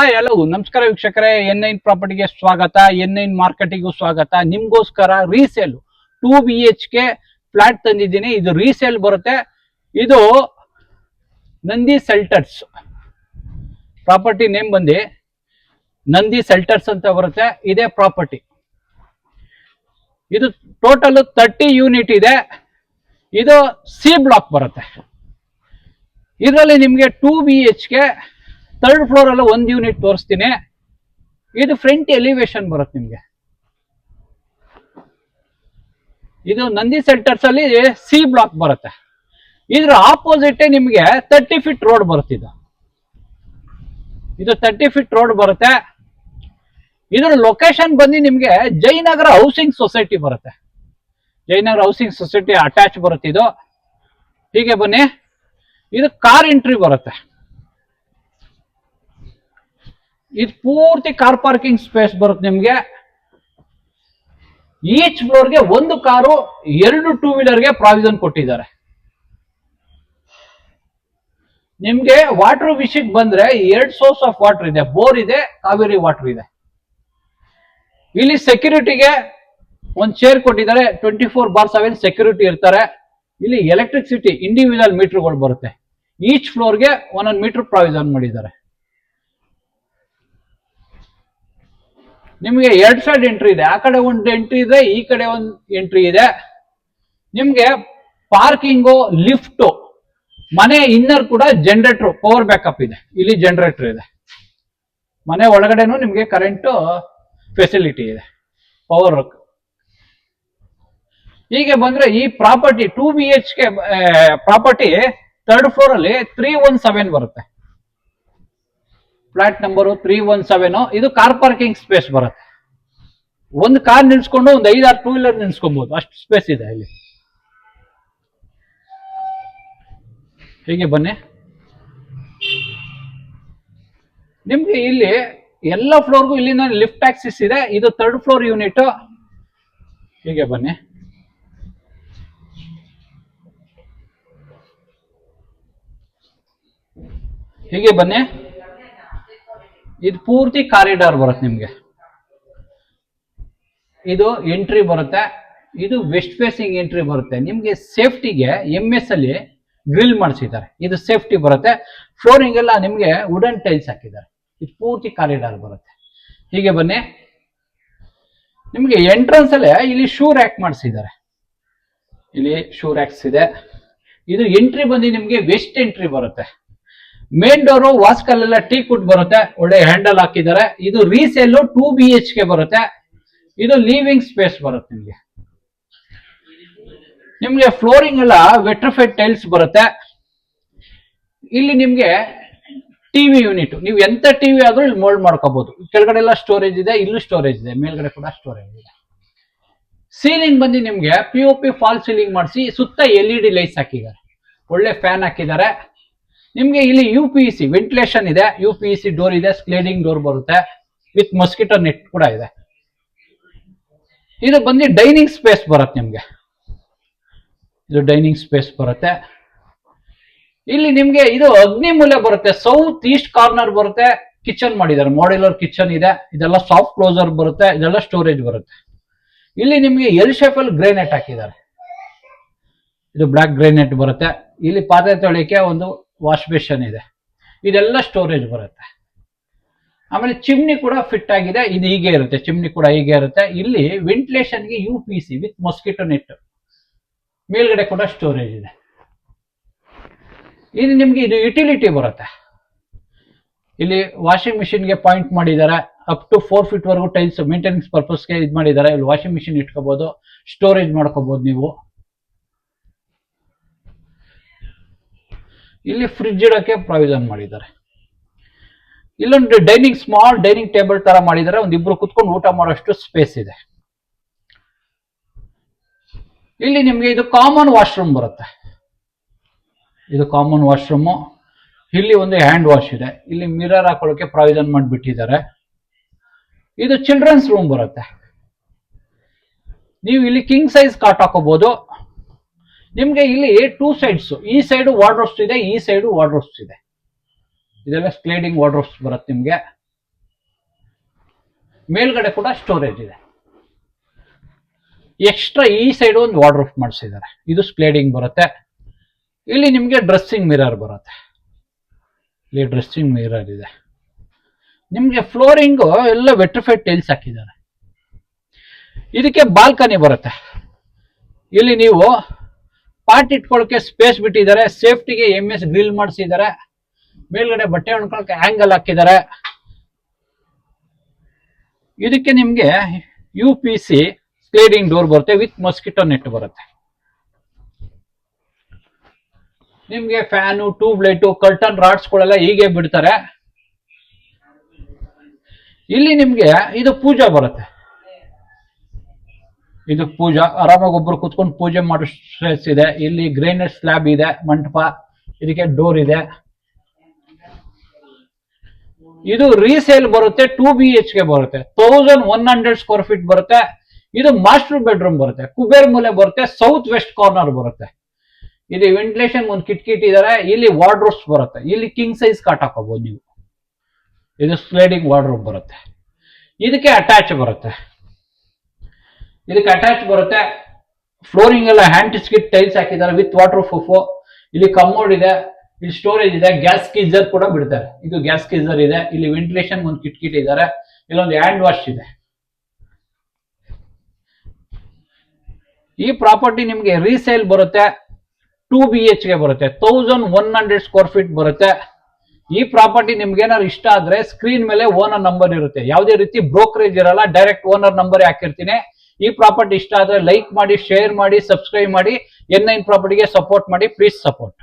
Hello ನಮಸ್ಕಾರ ವೀಕ್ಷಕರೇ, N9 ಪ್ರಾಪರ್ಟಿಗೆ ಸ್ವಾಗತ. N9 ಮಾರ್ಕೆಟಿಗೂ ಸ್ವಾಗತ. ನಿಮ್ಗೋಸ್ಕರ ರೀಸೇಲ್ 2 BHK ಫ್ಲಾಟ್ ತಂದಿದ್ದೀನಿ. ಇದು ರೀಸೇಲ್ ಬರುತ್ತೆ. ಇದು ನಂದಿ ಸೆಲ್ಟರ್ಸ್ ಪ್ರಾಪರ್ಟಿ ನೇಮ್ ಬಂದು ನಂದಿ ಸೆಲ್ಟರ್ಸ್ ಅಂತ ಬರುತ್ತೆ. ಇದೇ ಪ್ರಾಪರ್ಟಿ. ಇದು ಟೋಟಲ್ 30 ಯೂನಿಟ್ ಇದೆ. ಇದು ಸಿ ಬ್ಲಾಕ್ ಬರುತ್ತೆ. ಇದರಲ್ಲಿ ನಿಮಗೆ 2 BHK ಥರ್ಡ್ ಫ್ಲೋರ್ ಅಲ್ಲ 1 ಯೂನಿಟ್ ತೋರಿಸ್ತೀನಿ. ಇದು ಫ್ರಂಟ್ ಎಲಿವೇಶನ್ ಬರುತ್ತೆ ನಿಮ್ಗೆ. ಇದು ನಂದಿ ಸೆಲ್ಟರ್ಸ್ ಅಲ್ಲಿ ಸಿ ಬ್ಲಾಕ್ ಬರುತ್ತೆ. ಇದ್ರ ಆಪೋಸಿಟ್ ನಿಮ್ಗೆ 30 ಫೀಟ್ ರೋಡ್ ಬರುತ್ತೆ. ಇದು 30 ಫೀಟ್ ರೋಡ್ ಬರುತ್ತೆ. ಇದ್ರ ಲೊಕೇಶನ್ ಬಂದು ನಿಮ್ಗೆ ಜಯನಗರ ಹೌಸಿಂಗ್ ಸೊಸೈಟಿ ಬರುತ್ತೆ. ಜಯನಗರ ಹೌಸಿಂಗ್ ಸೊಸೈಟಿ ಅಟ್ಯಾಚ್ ಬರುತ್ತೆ ಇದು. ಹೀಗೆ ಬನ್ನಿ. ಇದು ಕಾರ್ ಎಂಟ್ರಿ ಬರುತ್ತೆ. ಇದು ಪೂರ್ತಿ ಕಾರ್ ಪಾರ್ಕಿಂಗ್ ಸ್ಪೇಸ್ ಬರುತ್ತೆ ನಿಮ್ಗೆ. ಈಚ್ ಫ್ಲೋರ್ಗೆ 1 ಕಾರು 2 ಟೂ ವೀಲರ್ಗೆ ಪ್ರಾವಿಷನ್ ಕೊಟ್ಟಿದ್ದಾರೆ. ನಿಮ್ಗೆ ವಾಟರ್ ವಿಷಯಕ್ಕೆ ಬಂದ್ರೆ 2 ಸೋರ್ಸ್ ಆಫ್ ವಾಟರ್ ಇದೆ. ಬೋರ್ ಇದೆ, ಕಾವೇರಿ ವಾಟರ್ ಇದೆ. ಇಲ್ಲಿ ಸೆಕ್ಯೂರಿಟಿಗೆ ಒಂದು ಚೇರ್ ಕೊಟ್ಟಿದ್ದಾರೆ. 24/7 ಸೆಕ್ಯೂರಿಟಿ ಇರ್ತಾರೆ. ಇಲ್ಲಿ ಎಲೆಕ್ಟ್ರಿಸಿಟಿ ಇಂಡಿವಿಜುವಲ್ ಮೀಟರ್ಗಳು ಬರುತ್ತೆ. ಈಚ್ ಫ್ಲೋರ್ಗೆ ಒಂದೊಂದು ಮೀಟರ್ ಪ್ರಾವಿಷನ್ ಮಾಡಿದ್ದಾರೆ. ನಿಮ್ಗೆ 2 ಸೈಡ್ ಎಂಟ್ರಿ ಇದೆ. ಆ ಕಡೆ ಒಂದು ಎಂಟ್ರಿ ಇದೆ, ಈ ಕಡೆ ಒಂದು ಎಂಟ್ರಿ ಇದೆ. ನಿಮ್ಗೆ ಪಾರ್ಕಿಂಗು, ಲಿಫ್ಟ್, ಮನೆ ಇನ್ನರ್ ಕೂಡ ಜನರೇಟರ್ ಪವರ್ ಬ್ಯಾಕಪ್ ಇದೆ. ಇಲ್ಲಿ ಜನರೇಟರ್ ಇದೆ. ಮನೆ ಒಳಗಡೆನೂ ನಿಮ್ಗೆ ಕರೆಂಟ್ ಫೆಸಿಲಿಟಿ ಇದೆ, ಪವರ್. ಹೀಗೆ ಬಂದ್ರೆ ಈ property 2 BHK property third floor ಅಲ್ಲಿ 317 ಬರುತ್ತೆ. Flat number 317. ಇದು ಕಾರ್ ಪಾರ್ಕಿಂಗ್ ಸ್ಪೇಸ್ ಬರುತ್ತೆ. ಒಂದು ಕಾರ್ ನಿಲ್ಸ್ಕೊಂಡು ಒಂದು 5-6 ಟೂ ವೀಲರ್ ನಿಲ್ಸ್ಕೊಬಹುದು, ಅಷ್ಟು ಸ್ಪೇಸ್ ಇದೆ ಇಲ್ಲಿ. ಹೀಗೆ ಬನ್ನಿ. ನಿಮ್ಗೆ ಇಲ್ಲಿ ಎಲ್ಲ ಫ್ಲೋರ್ಗೂ ಇಲ್ಲಿಂದ ಲಿಫ್ಟ್ ಆಕ್ಸಿಸ್ ಇದೆ. ಇದು ಥರ್ಡ್ ಫ್ಲೋರ್ ಯೂನಿಟ್. ಹೀಗೆ ಬನ್ನಿ. ಹೀಗೆ ಬನ್ನಿ. ಇದು ಪೂರ್ತಿ ಕಾರಿಡಾರ್ ಬರುತ್ತೆ ನಿಮ್ಗೆ. ಇದು ಎಂಟ್ರಿ ಬರುತ್ತೆ. ಇದು ವೆಸ್ಟ್ ಫೇಸಿಂಗ್ ಎಂಟ್ರಿ ಬರುತ್ತೆ. ನಿಮ್ಗೆ ಸೇಫ್ಟಿಗೆ MS ಅಲ್ಲಿ ಗ್ರಿಲ್ ಮಾಡಿಸಿದ್ದಾರೆ. ಇದು ಸೇಫ್ಟಿ ಬರುತ್ತೆ. ಫ್ಲೋರಿಂಗ್ ಎಲ್ಲ ನಿಮ್ಗೆ ವುಡನ್ ಟೈಲ್ಸ್ ಹಾಕಿದ್ದಾರೆ. ಇದು ಪೂರ್ತಿ ಕಾರಿಡಾರ್ ಬರುತ್ತೆ. ಹೀಗೆ ಬನ್ನಿ. ನಿಮ್ಗೆ ಎಂಟ್ರೆನ್ಸ್ ಅಲ್ಲೇ ಇಲ್ಲಿ ಶೂ ರ್ಯಾಕ್ ಮಾಡಿಸಿದ್ದಾರೆ. ಇಲ್ಲಿ ಶೂ ರ್ಯಾಕ್ಸ್ ಇದೆ. ಇದು ಎಂಟ್ರಿ ಬಂದು ನಿಮ್ಗೆ ವೆಸ್ಟ್ ಎಂಟ್ರಿ ಬರುತ್ತೆ. ಮೇನ್ ಡೋರು ವಾಸ್ಕಲ್ಲೆಲ್ಲ ಟೀ ಕುಡ್ ಬರುತ್ತೆ. ಒಳ್ಳೆ ಹ್ಯಾಂಡಲ್ ಹಾಕಿದ್ದಾರೆ. ಇದು ರೀಸೇಲ್ 2 BHK ಬರುತ್ತೆ. ಇದು ಲೀವಿಂಗ್ ಸ್ಪೇಸ್ ಬರುತ್ತೆ ನಿಮ್ಗೆ. ನಿಮ್ಗೆ ಫ್ಲೋರಿಂಗ್ ಎಲ್ಲ ವೆಟ್ರಿಫೈಡ್ ಟೈಲ್ಸ್ ಬರುತ್ತೆ. ಇಲ್ಲಿ ನಿಮ್ಗೆ ಟಿವಿ ಯೂನಿಟ್, ನೀವು ಎಂತ ಟಿವಿ ಆದ್ರೂ ಇಲ್ಲಿ ಮೋಲ್ಡ್ ಮಾಡ್ಕೋಬಹುದು. ಕೆಳಗಡೆ ಎಲ್ಲ ಸ್ಟೋರೇಜ್ ಇದೆ, ಇಲ್ಲೂ ಸ್ಟೋರೇಜ್ ಇದೆ, ಮೇಲ್ಗಡೆ ಕೂಡ ಸ್ಟೋರೇಜ್ ಇದೆ. ಸೀಲಿಂಗ್ ಬಂದು ನಿಮ್ಗೆ POP ಫಾಲ್ ಸೀಲಿಂಗ್ ಮಾಡಿಸಿ ಸುತ್ತ LED ಲೈಟ್ಸ್ ಹಾಕಿದ್ದಾರೆ. ಒಳ್ಳೆ ಫ್ಯಾನ್ ಹಾಕಿದ್ದಾರೆ. ನಿಮ್ಗೆ ಇಲ್ಲಿ UPVC ವೆಂಟಿಲೇಷನ್ ಇದೆ. UPVC ಡೋರ್ ಇದೆ. ಸ್ಲೈಡಿಂಗ್ ಡೋರ್ ಬರುತ್ತೆ ವಿತ್ ಮಸ್ಕಿಟೋ ನೆಟ್ ಕೂಡ ಇದೆ. ಇದು ಬಂದು ಡೈನಿಂಗ್ ಸ್ಪೇಸ್ ಬರುತ್ತೆ ನಿಮ್ಗೆ. ಇದು ಡೈನಿಂಗ್ ಸ್ಪೇಸ್ ಬರುತ್ತೆ. ಇಲ್ಲಿ ನಿಮ್ಗೆ ಇದು ಅಗ್ನಿ ಮೂಲೆ ಬರುತ್ತೆ. ಸೌತ್ ಈಸ್ಟ್ ಕಾರ್ನರ್ ಬರುತ್ತೆ. ಕಿಚನ್ ಮಾಡಿದ್ದಾರೆ. ಮಾಡ್ಯುಲರ್ ಕಿಚನ್ ಇದೆ. ಇದೆಲ್ಲ ಸಾಫ್ಟ್ ಕ್ಲೋಸರ್ ಬರುತ್ತೆ. ಇದೆಲ್ಲ ಸ್ಟೋರೇಜ್ ಬರುತ್ತೆ. ಇಲ್ಲಿ ನಿಮ್ಗೆ ಎಲ್ ಶೇಪ್ ಅಲ್ಲಿ ಗ್ರೇನೈಟ್ ಹಾಕಿದ್ದಾರೆ. ಇದು ಬ್ಲಾಕ್ ಗ್ರೇನೈಟ್ ಬರುತ್ತೆ. ಇಲ್ಲಿ ಪಾತ್ರೆ ತೊಳಿಕೆ ಒಂದು ವಾಶ್ ಬೇಷನ್ ಇದೆ. ಇದೆಲ್ಲ ಸ್ಟೋರೇಜ್ ಬರುತ್ತೆ. ಆಮೇಲೆ ಚಿಮ್ನಿ ಕೂಡ ಫಿಟ್ ಆಗಿದೆ. ಇದು ಹೀಗೆ ಇರುತ್ತೆ. ಚಿಮ್ನಿ ಕೂಡ ಹೀಗೆ ಇರುತ್ತೆ. ಇಲ್ಲಿ ವೆಂಟಿಲೇಷನ್ಗೆ UPVC ವಿತ್ ಮೊಸ್ಕಿಟೋ ನೆಟ್. ಮೇಲ್ಗಡೆ ಕೂಡ ಸ್ಟೋರೇಜ್ ಇದೆ. ಇದು ನಿಮ್ಗೆ ಇದು ಯುಟಿಲಿಟಿ ಬರುತ್ತೆ. ಇಲ್ಲಿ ವಾಷಿಂಗ್ ಮಿಷಿನ್ಗೆ ಪಾಯಿಂಟ್ ಮಾಡಿದ್ದಾರೆ. ಅಪ್ ಟು 4 ಫೀಟ್ ವರೆಗೂ ಟೈಲ್ಸ್ ಮೇಂಟೆನೆನ್ಸ್ ಪರ್ಪಸ್ಗೆ ಇದು ಮಾಡಿದ್ದಾರೆ. ಇಲ್ಲಿ ವಾಷಿಂಗ್ ಮಿಷಿನ್ ಇಟ್ಕೋಬಹುದು, ಸ್ಟೋರೇಜ್ ಮಾಡ್ಕೋಬಹುದು ನೀವು. ಇಲ್ಲಿ ಫ್ರಿಡ್ಜ್ ಇಡಕ್ಕೆ ಪ್ರಾವಿಷನ್ ಮಾಡಿದ್ದಾರೆ. ಇಲ್ಲೊಂದು ಡೈನಿಂಗ್, ಸ್ಮಾಲ್ ಡೈನಿಂಗ್ ಟೇಬಲ್ ತರ ಮಾಡಿದ್ದಾರೆ. ಒಂದ್ ಇಬ್ರು ಕುತ್ಕೊಂಡು ಊಟ ಮಾಡೋಷ್ಟು ಸ್ಪೇಸ್ ಇದೆ. ಇಲ್ಲಿ ನಿಮ್ಗೆ ಇದು ಕಾಮನ್ ವಾಶ್ರೂಮ್ ಬರುತ್ತೆ. ಇದು ಕಾಮನ್ ವಾಶ್ರೂಮ್. ಇಲ್ಲಿ ಒಂದು ಹ್ಯಾಂಡ್ ವಾಶ್ ಇದೆ. ಇಲ್ಲಿ ಮಿರರ್ ಹಾಕೊಳ್ಳೋಕೆ ಪ್ರಾವಿಷನ್ ಮಾಡಿಬಿಟ್ಟಿದ್ದಾರೆ. ಇದು ಚಿಲ್ಡ್ರನ್ಸ್ ರೂಮ್ ಬರುತ್ತೆ. ನೀವು ಇಲ್ಲಿ ಕಿಂಗ್ ಸೈಜ್ ಕಾಟ್ ಹಾಕೋಬಹುದು. ನಿಮ್ಗೆ ಇಲ್ಲಿ 2 ಸೈಡ್ಸ್, ಈ ಸೈಡ್ ವಾರ್ಡ್ರೋಬ್ಸ್ ಇದೆ, ಈ ಸೈಡ್ ವಾರ್ಡ್ರೋಬ್ಸ್ ಇದೆ. ಇದೆಲ್ಲ ಸ್ಲೈಡಿಂಗ್ ವಾರ್ಡ್ರೋಬ್ಸ್ ಬರುತ್ತೆ ನಿಮ್ಗೆ. ಮೇಲ್ಗಡೆ ಕೂಡ ಸ್ಟೋರೇಜ್ ಇದೆ. ಎಕ್ಸ್ಟ್ರಾ ಈ ಸೈಡ್ ಒಂದು ವಾರ್ಡ್ರೋಬ್ ಮಾಡಿಸಿದ್ದಾರೆ. ಇದು ಸ್ಲೈಡಿಂಗ್ ಬರುತ್ತೆ. ಇಲ್ಲಿ ನಿಮಗೆ ಡ್ರೆಸ್ಸಿಂಗ್ ಮಿರರ್ ಬರುತ್ತೆ. ಇಲ್ಲಿ ಡ್ರೆಸ್ಸಿಂಗ್ ಮಿರರ್ ಇದೆ. ನಿಮಗೆ ಫ್ಲೋರಿಂಗು ಎಲ್ಲ ವೆಟ್ರಿಫೈಡ್ ಟೈಲ್ಸ್ ಹಾಕಿದ್ದಾರೆ. ಇದಕ್ಕೆ ಬಾಲ್ಕನಿ ಬರುತ್ತೆ. ಇಲ್ಲಿ ನೀವು ಪಾಟ್ ಇಟ್ಕೊಳ್ಳೋಕೆ ಸ್ಪೇಸ್ ಬಿಟ್ಟಿದ್ದಾರೆ. ಸೇಫ್ಟಿಗೆ MS ಗ್ರಿಲ್ ಮಾಡಿಸಿದ್ದಾರೆ. ಮೇಲ್ಗಡೆ ಬಟ್ಟೆ ಒಣ್ಕೊಳಕ್ಕೆ ಆಂಗಲ್ ಹಾಕಿದ್ದಾರೆ. ಇದಕ್ಕೆ ನಿಮ್ಗೆ UPC ಸ್ಲೈಡಿಂಗ್ ಡೋರ್ ಬರುತ್ತೆ ವಿತ್ ಮಸ್ಕಿಟೋ ನೆಟ್ ಬರುತ್ತೆ. ನಿಮ್ಗೆ ಫ್ಯಾನು, ಟ್ಯೂಬ್ ಲೈಟು, ಕರ್ಟನ್ ರಾಡ್ಸ್ಗಳೆಲ್ಲ ಹೀಗೆ ಬಿಡ್ತಾರೆ. ಇಲ್ಲಿ ನಿಮ್ಗೆ ಇದು ಪೂಜಾ ಬರುತ್ತೆ. ಇದು ಪೂಜಾ, ಆರಾಮಾಗಿ ಒಬ್ರು ಕುತ್ಕೊಂಡು ಪೂಜೆ ಮಾಡೋ ಸ್ಪೇಸ್ ಇದೆ. ಇಲ್ಲಿ ಗ್ರೇನೈಟ್ ಸ್ಲ್ಯಾಬ್ ಇದೆ, ಮಂಟಪ, ಇದಕ್ಕೆ ಡೋರ್ ಇದೆ. ಇದು ರೀಸೇಲ್ ಬರುತ್ತೆ. 2 BHK ಬರುತ್ತೆ. 1100 ಸ್ಕ್ವೇರ್ ಫೀಟ್ ಬರುತ್ತೆ. ಇದು ಮಾಸ್ಟರ್ ಬೆಡ್ರೂಮ್ ಬರುತ್ತೆ. ಕುಬೇರ್ ಮೂಲೆ ಬರುತ್ತೆ. ಸೌತ್ ವೆಸ್ಟ್ ಕಾರ್ನರ್ ಬರುತ್ತೆ. ಇಲ್ಲಿ ವೆಂಟಿಲೇಷನ್ ಒಂದು ಕಿಟಕಿ ಇಟ್ಟಿದ್ದಾರೆ. ಇಲ್ಲಿ ವಾರ್ಡ್ರೋಬ್ಸ್ ಬರುತ್ತೆ. ಇಲ್ಲಿ ಕಿಂಗ್ ಸೈಜ್ ಕಾಟ್ ಹಾಕೋಬಹುದು ನೀವು. ಇದು ಸ್ಲೈಡಿಂಗ್ ವಾರ್ಡ್ರೋಬ್ ಬರುತ್ತೆ. ಇದಕ್ಕೆ ಅಟ್ಯಾಚ್ ಬರುತ್ತೆ. ಫ್ಲೋರಿಂಗ್ ಎಲ್ಲ ಹ್ಯಾಂಡ್ ಸ್ಕಿಟ್ ಟೈಲ್ಸ್ ಹಾಕಿದ್ದಾರೆ ವಿತ್ ವಾಟರ್ ಪ್ರೂಫ್. ಇಲ್ಲಿ ಕಮೋಡ್ ಇದೆ. ಇಲ್ಲಿ ಸ್ಟೋರೇಜ್ ಇದೆ. ಗ್ಯಾಸ್ ಗೀಸರ್ ಕೂಡ ಬಿಡ್ತಾರೆ. ಇದು ಗ್ಯಾಸ್ ಗೀಸರ್ ಇದೆ. ಇಲ್ಲಿ ವೆಂಟಿಲೇಷನ್ ಒಂದು ಕಿಟಕಿ ಇಟ್ಟಿದ್ದಾರೆ. ಇಲ್ಲೊಂದು ಹ್ಯಾಂಡ್ ವಾಶ್ ಇದೆ. ಈ ಪ್ರಾಪರ್ಟಿ ನಿಮ್ಗೆ ರೀಸೇಲ್ ಬರುತ್ತೆ. 2 BHK ಬರುತ್ತೆ. 1100 ಸ್ಕ್ವೇರ್ ಫೀಟ್ ಬರುತ್ತೆ. ಈ ಪ್ರಾಪರ್ಟಿ ನಿಮ್ಗೆ ಏನಾದ್ರು ಇಷ್ಟ ಆದ್ರೆ ಸ್ಕ್ರೀನ್ ಮೇಲೆ ಓನರ್ ನಂಬರ್ ಇರುತ್ತೆ. ಯಾವುದೇ ರೀತಿ ಬ್ರೋಕರೇಜ್ ಇರಲ್ಲ. ಡೈರೆಕ್ಟ್ ಓನರ್ ನಂಬರ್ ಹಾಕಿರ್ತೀನಿ. ಈ ಪ್ರಾಪರ್ಟಿ ಇಷ್ಟ ಆದ್ರೆ ಲೈಕ್ ಮಾಡಿ, ಶೇರ್ ಮಾಡಿ, ಸಬ್ಸ್ಕ್ರೈಬ್ ಮಾಡಿ. N9 ಪ್ರಾಪರ್ಟಿಗೆ ಸಪೋರ್ಟ್ ಮಾಡಿ. Please support.